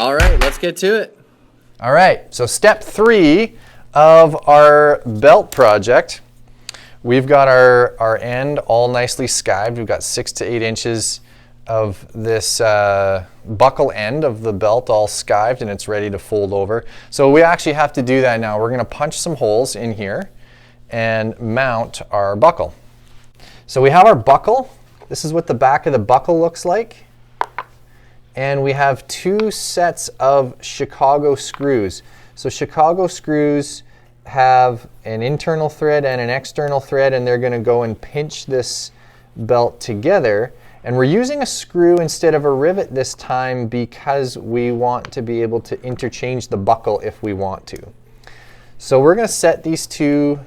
All right, let's get to it. All right, so step 3 of our belt project. We've got our end all nicely skived. We've got 6 to 8 inches of this buckle end of the belt all skived, and it's ready to fold over. So we actually have to do that now. We're going to punch some holes in here and mount our buckle. So we have our buckle. This is what the back of the buckle looks like. And we have 2 sets of Chicago screws. So Chicago screws have an internal thread and an external thread, and they're going to go and pinch this belt together. And we're using a screw instead of a rivet this time because we want to be able to interchange the buckle if we want to. So we're going to set these 2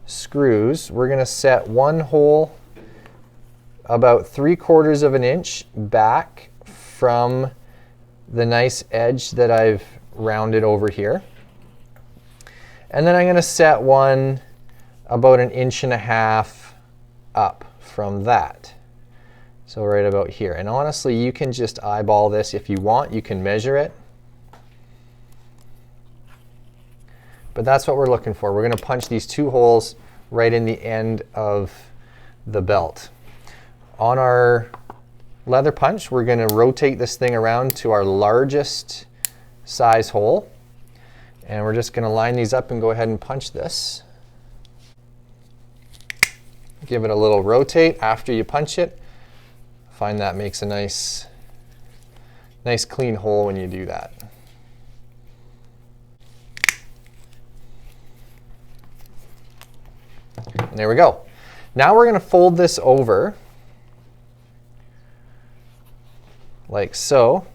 screws. We're going to set one hole about 3/4 of an inch back from the nice edge that I've rounded over here. And then I'm going to set one about 1.5 inches up from that. So right about here. And honestly, you can just eyeball this if you want. You can measure it. But that's what we're looking for. We're going to punch these 2 holes right in the end of the belt. On our leather punch, we're going to rotate this thing around to our largest size hole. And we're just going to line these up and go ahead and punch this. Give it a little rotate after you punch it. Find that makes a nice clean hole when you do that. And there we go. Now we're going to fold this over like so.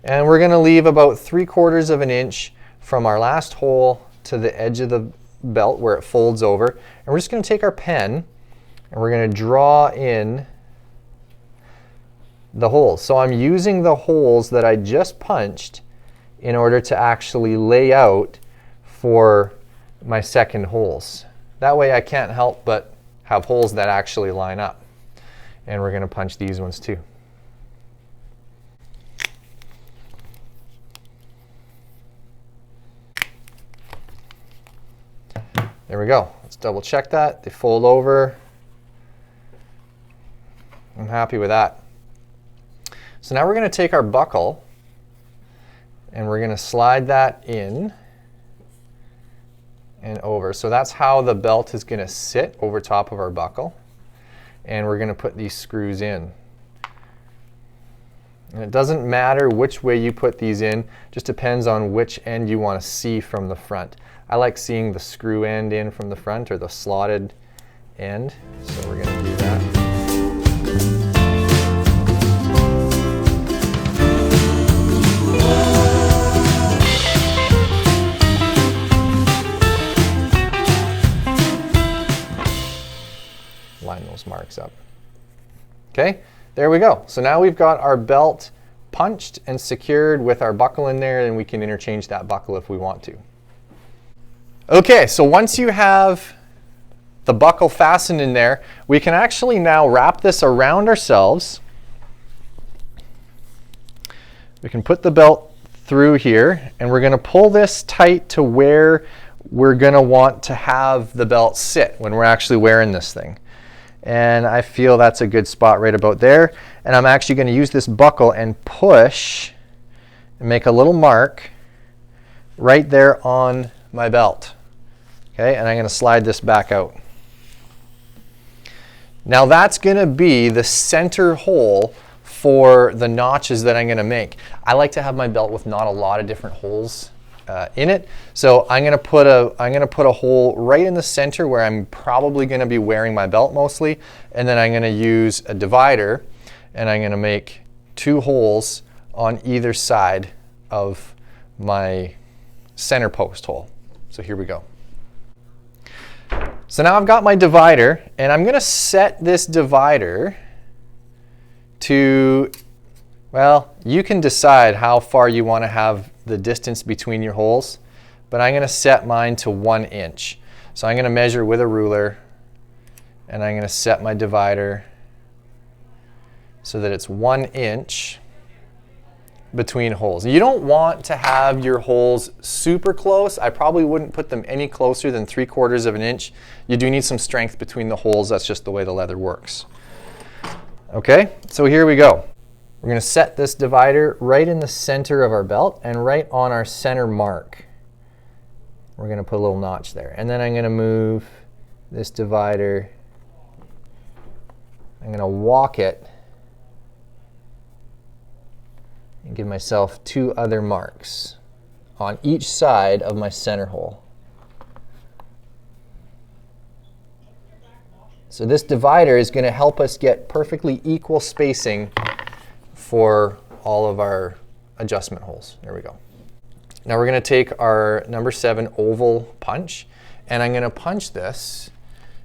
And we're going to leave about 3/4 of an inch from our last hole to the edge of the belt where it folds over. And we're just going to take our pen and we're going to draw in the holes. So I'm using the holes that I just punched in order to actually lay out for my second holes. That way I can't help but have holes that actually line up. And we're going to punch these ones too. There we go. Let's double check that. They fold over. I'm happy with that. So now we're going to take our buckle and we're going to slide that in and over. So that's how the belt is going to sit over top of our buckle. And we're going to put these screws in. And it doesn't matter which way you put these in, just depends on which end you want to see from the front. I like seeing the screw end in from the front, or the slotted end, so we're going to do that. Line those marks up. Okay, there we go. So now we've got our belt punched and secured with our buckle in there, and we can interchange that buckle if we want to. Okay, so once you have the buckle fastened in there, we can actually now wrap this around ourselves. We can put the belt through here, and we're going to pull this tight to where we're going to want to have the belt sit when we're actually wearing this thing. And I feel that's a good spot right about there. And I'm actually going to use this buckle and push and make a little mark right there on my belt. Okay, and I'm going to slide this back out. Now that's going to be the center hole for the notches that I'm going to make. I like to have my belt with not a lot of different holes in it. So I'm going to put a hole right in the center where I'm probably going to be wearing my belt mostly, and then I'm going to use a divider and I'm going to make 2 holes on either side of my center post hole. So here we go. So now I've got my divider, and I'm going to set this divider to, well, you can decide how far you want to have the distance between your holes, but I'm going to set mine to 1 inch. So I'm going to measure with a ruler, and I'm going to set my divider so that it's 1 inch between holes. You don't want to have your holes super close. I probably wouldn't put them any closer than 3/4 of an inch. You do need some strength between the holes. That's just the way the leather works. Okay, so here we go. We're going to set this divider right in the center of our belt and right on our center mark. We're going to put a little notch there. And then I'm going to move this divider. I'm going to walk it and give myself 2 other marks on each side of my center hole. So this divider is going to help us get perfectly equal spacing for all of our adjustment holes. There we go. Now we're going to take our number 7 oval punch, and I'm going to punch this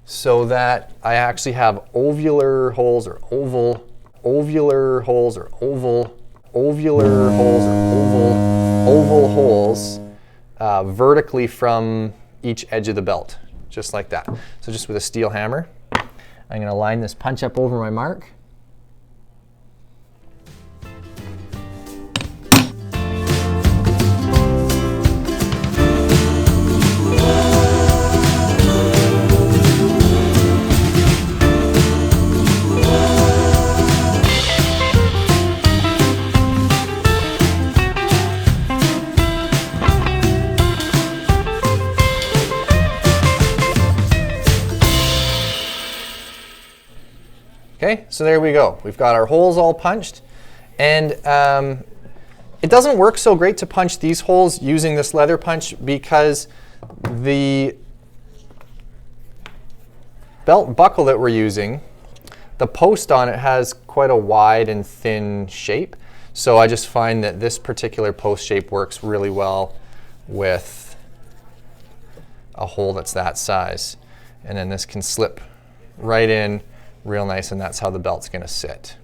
so that I actually have ovular holes or oval, ovular holes or oval, ovular holes or oval holes vertically from each edge of the belt, just like that. So just with a steel hammer, I'm going to line this punch up over my mark. Okay, so there we go. We've got our holes all punched, and it doesn't work so great to punch these holes using this leather punch because the belt buckle that we're using, the post on it has quite a wide and thin shape. So I just find that this particular post shape works really well with a hole that's that size. And then this can slip right in real nice, and that's how the belt's going to sit.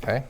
Okay.